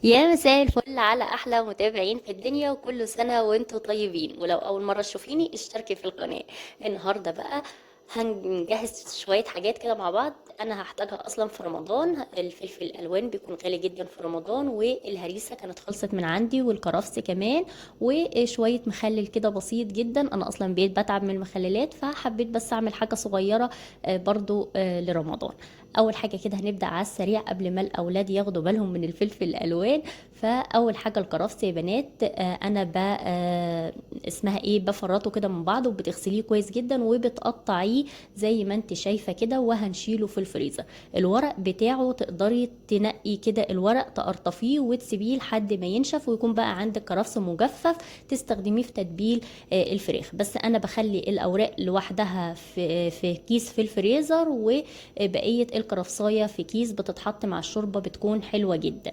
يا مساء الفل على احلى متابعين في الدنيا، وكل سنه وانتم طيبين. ولو اول مره تشوفيني اشتركي في القناه. النهارده بقى هنجهز شويه حاجات كده مع بعض، انا هحتاجها اصلا في رمضان. الفلفل الالوان بيكون غالي جدا في رمضان، والهريسه كانت خلصت من عندي، والكرفس كمان، وشويه مخلل كده بسيط جدا. انا اصلا بقيت بتعب من المخللات، فحبيت بس اعمل حاجه صغيره برضو لرمضان. اول حاجه كده هنبدا على السريع قبل ما الاولاد ياخدوا بالهم من الفلفل الالوان. فاول حاجه الكرفس يا بنات، انا اسمها ايه، بفرطه كده من بعض، وبتغسليه كويس جدا وبتقطعيه زي ما انت شايفه كده، وهنشيله في الفريزر. الورق بتاعه تقدري تنقي كده الورق، تقرطفيه وتسيبيه لحد ما ينشف، ويكون بقى عندك كرفس مجفف تستخدميه في تتبيل الفراخ. بس انا بخلي الاوراق لوحدها في كيس في الفريزر، وبقيه الكرفسايه في كيس بتتحط مع الشوربه، بتكون حلوه جدا.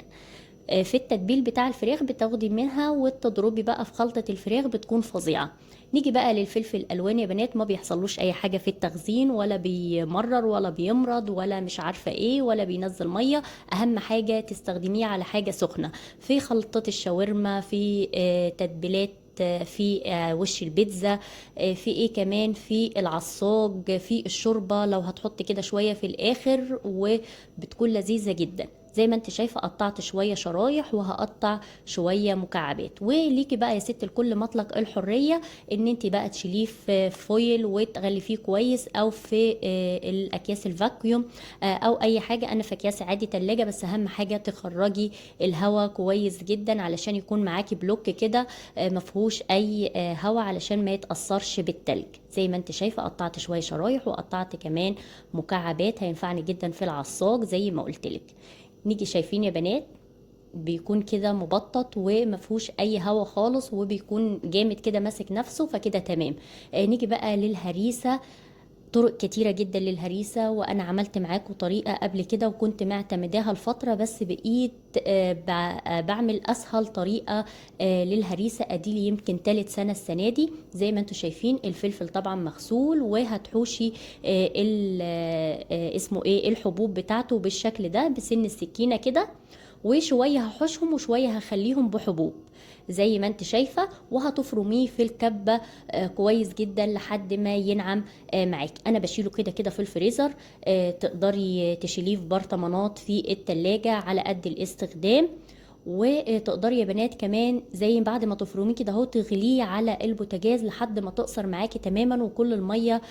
في التتبيل بتاع الفراخ بتاخدي منها وتضربي بقى في خلطة الفراخ، بتكون فظيعة. نيجي بقى للفلفل الالوان يا بنات، ما بيحصلوش اي حاجة في التخزين، ولا بيمرر ولا بيمرض ولا مش عارفة ايه، ولا بينزل مية. اهم حاجة تستخدميه على حاجة سخنة، في خلطة الشاورما، في تتبيلات، في وش البيتزا، في ايه كمان، في العصاج، في الشوربة لو هتحط كده شوية في الاخر، وبتكون لذيذة جدا. زي ما انت شايفه قطعت شويه شرايح، وهقطع شويه مكعبات. وليكي بقى يا ست الكل مطلق الحريه، ان انت بقى تشيليه في فويل وتغلفيه كويس، او في الاكياس الفاكيوم، او اي حاجه. انا في اكياس عادي تلاجة، بس اهم حاجه تخرجي الهواء كويس جدا علشان يكون معاكي بلوك كده مفهوش اي هواء، علشان ما يتاثرش بالتلج. زي ما انت شايفه قطعت شويه شرايح، وقطعت كمان مكعبات، هينفعني جدا في العصاج زي ما قلت لك. نيجي شايفين يا بنات، بيكون كده مبطط ومفهوش اي هوا خالص، وبيكون جامد كده ماسك نفسه، فكده تمام. نيجي بقى للهريسة. طرق كتيرة جدا للهريسة، وانا عملت معاكم طريقة قبل كده وكنت معتمداها الفترة، بس بقيت بعمل اسهل طريقة للهريسة. اديلي يمكن تالت سنة السنة دي. زي ما انتم شايفين الفلفل طبعا مغسول، وهتحوشي اسمه ايه، الحبوب بتاعته بالشكل ده بسن السكينة كده، وشوية هحوشهم وشوية هخليهم بحبوب زي ما انت شايفة، وهتفرميه في الكبة كويس جدا لحد ما ينعم معاك. انا بشيله كده كده في الفريزر، تقدري تشيليه في برطمانات في التلاجة على قد الاستخدام. وتقدري يا بنات كمان زي بعد ما تفرميه كده اهو، تغليه على البوتاجاز لحد ما تقصر معاكي تماما، وكل المية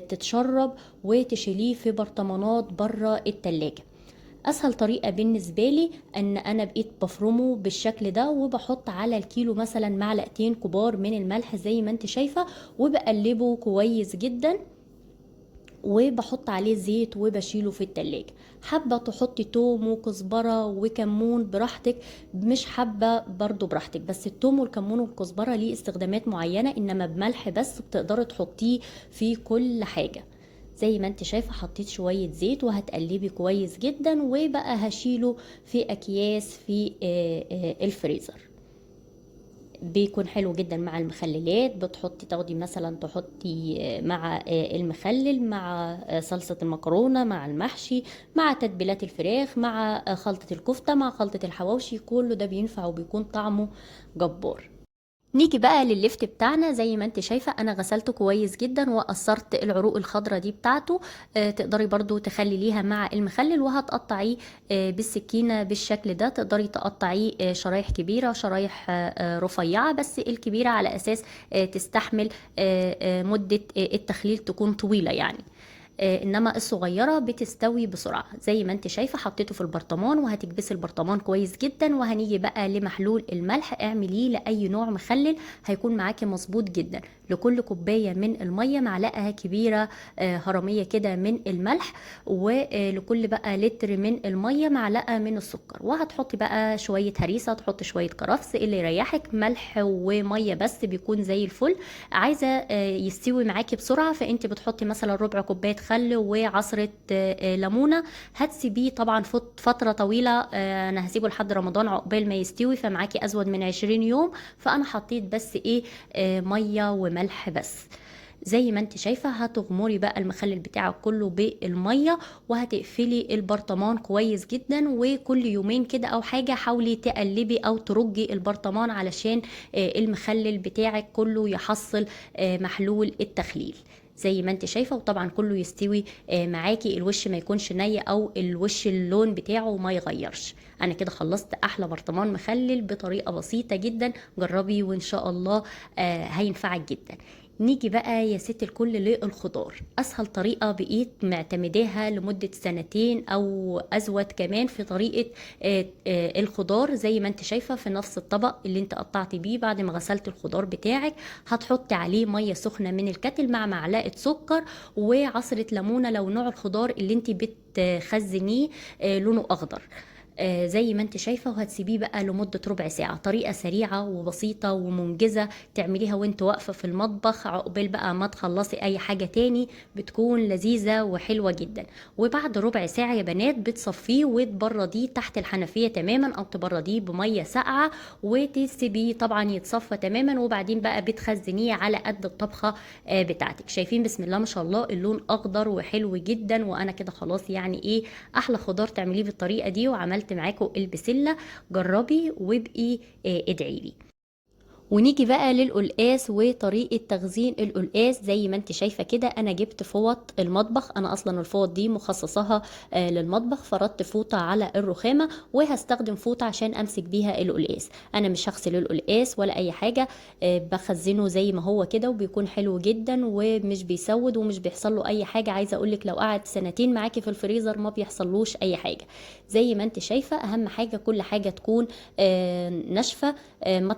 تتشرب، وتشيليه في برطمانات بره التلاجة. اسهل طريقه بالنسبه لي ان انا بقيت بفرمه بالشكل ده، وبحط على الكيلو مثلا معلقتين كبار من الملح زي ما انت شايفه، وبقلبه كويس جدا، وبحط عليه زيت وبشيله في التلاجة. حابة تحطي توم وكزبرة وكمون براحتك، مش حابة برضو براحتك. بس التوم والكمون والكزبرة ليه استخدامات معينة، انما بملح بس بتقدري تحطيه في كل حاجة. زي ما انت شايفة حطيت شوية زيت، وهتقلبي كويس جدا، وبقى هشيله في اكياس في الفريزر. بيكون حلو جدا مع المخللات. بتحطي تاخدي مثلا تحطي مع المخلل، مع صلصة المكرونة، مع المحشي، مع تتبيلات الفراخ، مع خلطة الكفتة، مع خلطة الحواوشي، كله ده بينفع وبيكون طعمه جبار. نيجي بقى للليفت بتاعنا. زي ما انت شايفة انا غسلته كويس جدا، وقصرت العروق الخضراء دي بتاعته. تقدري برضو تخلي ليها مع المخلل، وهتقطعيه بالسكينة بالشكل ده. تقدري تقطعيه شرايح كبيرة، شرايح رفيعة، بس الكبيرة على اساس تستحمل مدة التخليل تكون طويلة يعني. انما الصغيره بتستوي بسرعه. زي ما انت شايفه حطيته في البرطمان، وهتكبسي البرطمان كويس جدا. وهنيجي بقى لمحلول الملح، اعمليه لاي نوع مخلل هيكون معاكي مظبوط جدا. لكل كوبايه من الميه معلقه كبيره هرميه كده من الملح، ولكل بقى لتر من الميه معلقه من السكر. وهتحطي بقى شويه هريسه، تحطي شويه كرفس اللي يريحك، ملح وميه بس بيكون زي الفل. عايزه يستوي معاكي بسرعه، فانت بتحطي مثلا ربع كوبايه خل وعصره ليمونه. هتسيبيه طبعا فتره طويله، انا هسيبه لحد رمضان عقبال ما يستوي، فمعاكي ازود من 20 يوم. فانا حطيت بس ايه، ميه وملح بس. زي ما انت شايفة هتغمري بقى المخلل بتاعك كله بالمية، وهتقفلي البرطمان كويس جدا، وكل يومين كده او حاجة حاولي تقلبي او ترجي البرطمان علشان المخلل بتاعك كله يحصل محلول التخليل زي ما انت شايفة. وطبعا كله يستوي معاكي، الوش ما يكونش ني او الوش اللون بتاعه ما يغيرش. انا كده خلصت احلى برطمان مخلل بطريقة بسيطة جدا، جربي وان شاء الله هينفعك جدا. نيجي بقى يا ست الكل للخضار، اسهل طريقة بقيت معتمداها لمدة سنتين او ازود كمان في طريقة الخضار. زي ما انت شايفة في نفس الطبق اللي انت قطعتي بيه بعد ما غسلت الخضار بتاعك، هتحطي عليه مية سخنة من الكتل مع معلقة سكر وعصرة ليمونة لو نوع الخضار اللي انت بتخزنيه لونه اخضر. زي ما انت شايفة، وهتسيبيه بقى لمدة ربع ساعة. طريقة سريعة وبسيطة ومنجزة، تعمليها وانت واقفة في المطبخ عقبال بقى ما تخلصي اي حاجة تاني، بتكون لذيذة وحلوة جدا. وبعد ربع ساعة يا بنات بتصفيه وتبرديه تحت الحنفية تماما، او تبرديه بمية ساقعة وتسيبيه طبعا يتصفى تماما، وبعدين بقى بتخزنيه على قد الطبخة بتاعتك. شايفين بسم الله ما شاء الله اللون اخضر وحلو جدا. وانا كده خلاص يعني ايه، احلى خضار تعمليه بالطريقة دي. وعملت معاكم البسلة، جربي وابقي ادعي لي. ونيجي بقى للقلقاس وطريقة تخزين القلقاس. زي ما انت شايفة كده انا جبت فوط المطبخ، انا اصلا الفوط دي مخصصها للمطبخ، فردت فوطة على الرخامة وهستخدم فوطة عشان امسك بيها القلقاس. انا مش هغسل القلقاس ولا اي حاجة، بخزنه زي ما هو كده وبيكون حلو جدا ومش بيسود ومش بيحصل له اي حاجة. عايزة اقولك لو قعد سنتين معاكي في الفريزر ما بيحصلوش اي حاجة. زي ما انت شايفة اهم حاجة كل حاجة تكون ناشفة، ما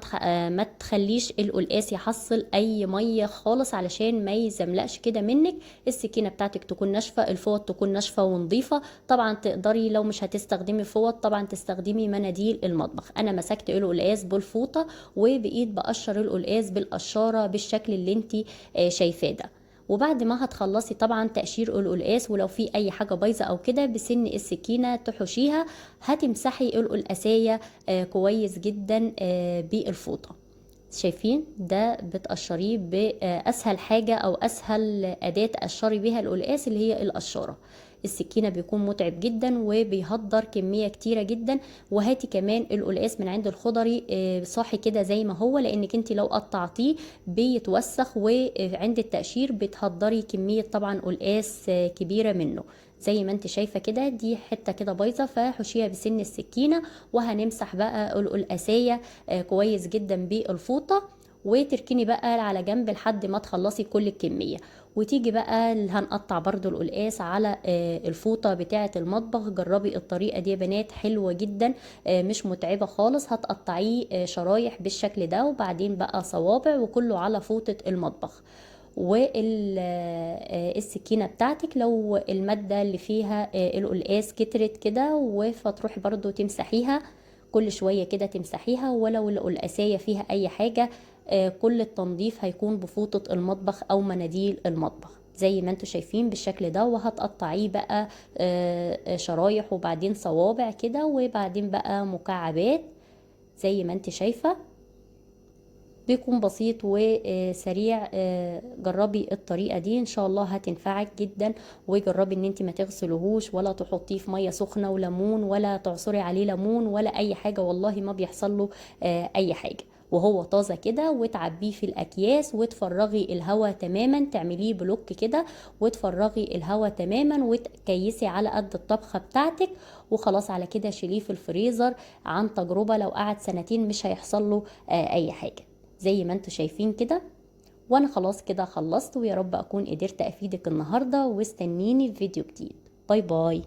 تخليش القلقاس يحصل اي ميه خالص علشان ما يزملقش كده منك. السكينه بتاعتك تكون ناشفه، الفوط تكون ناشفه ونظيفه. طبعا تقدري لو مش هتستخدمي فوط طبعا تستخدمي مناديل المطبخ. انا مسكت القلقاس بالفوطه وبقيت بقشر القلقاس بالقشاره بالشكل اللي انت شايفاه ده. وبعد ما هتخلصي طبعا تقشير القلقاس، ولو في اي حاجه بايظه او كده بسن السكينه تحشيها، هتمسحي القلقاسيه كويس جدا بالفوطه. شايفين ده بتقشريه بأسهل حاجة أو أسهل أداة تقشري بيها القلقاس اللي هي القشارة. السكينة بيكون متعب جدا وبيهدر كمية كتيرة جدا. وهاتي كمان القلقاس من عند الخضري صاحي كده زي ما هو، لانك انت لو قطعتيه بيتوسخ، وعند التقشير بتهدري كمية طبعا قلقاس كبيرة منه. زي ما انت شايفة كده دي حتة كده بايظة، فحشيها بسن السكينة. وهنمسح بقى القلقاسية كويس جدا بالفوطة، وتركني بقى على جنب لحد ما تخلصي كل الكمية. وتيجي بقى هنقطع برضو القلقاس على الفوطة بتاعة المطبخ. جربي الطريقة دي يا بنات، حلوة جدا مش متعبة خالص. هتقطعيه شرايح بالشكل ده وبعدين بقى صوابع، وكله على فوطة المطبخ. والسكينة بتاعتك لو المادة اللي فيها القلقاس كترت كده، فتروحي برضو تمسحيها كل شوية كده تمسحيها. ولو القلقاسية فيها أي حاجة كل التنظيف هيكون بفوطة المطبخ أو مناديل المطبخ زي ما انتوا شايفين بالشكل ده. وهتقطعيه بقى شرايح وبعدين صوابع كده وبعدين بقى مكعبات زي ما انت شايفة. بيكون بسيط وسريع. جربي الطريقة دي ان شاء الله هتنفعك جدا. وجربي ان انت ما تغسلوهوش ولا تحطيه في مية سخنة وليمون ولا تعصري عليه ليمون ولا اي حاجة، والله ما بيحصل له اي حاجة وهو طازة كده. وتعبيه في الأكياس وتفرغي الهواء تماما، تعمليه بلوك كده وتفرغي الهواء تماما وتكيسي على قد الطبخة بتاعتك. وخلاص على كده شيليه في الفريزر. عن تجربة لو قعد سنتين مش هيحصل له أي حاجة زي ما انتوا شايفين كده. وانا خلاص كده خلصت، ويا رب اكون قدرت افيدك النهاردة، واستنيني في فيديو جديد. باي باي.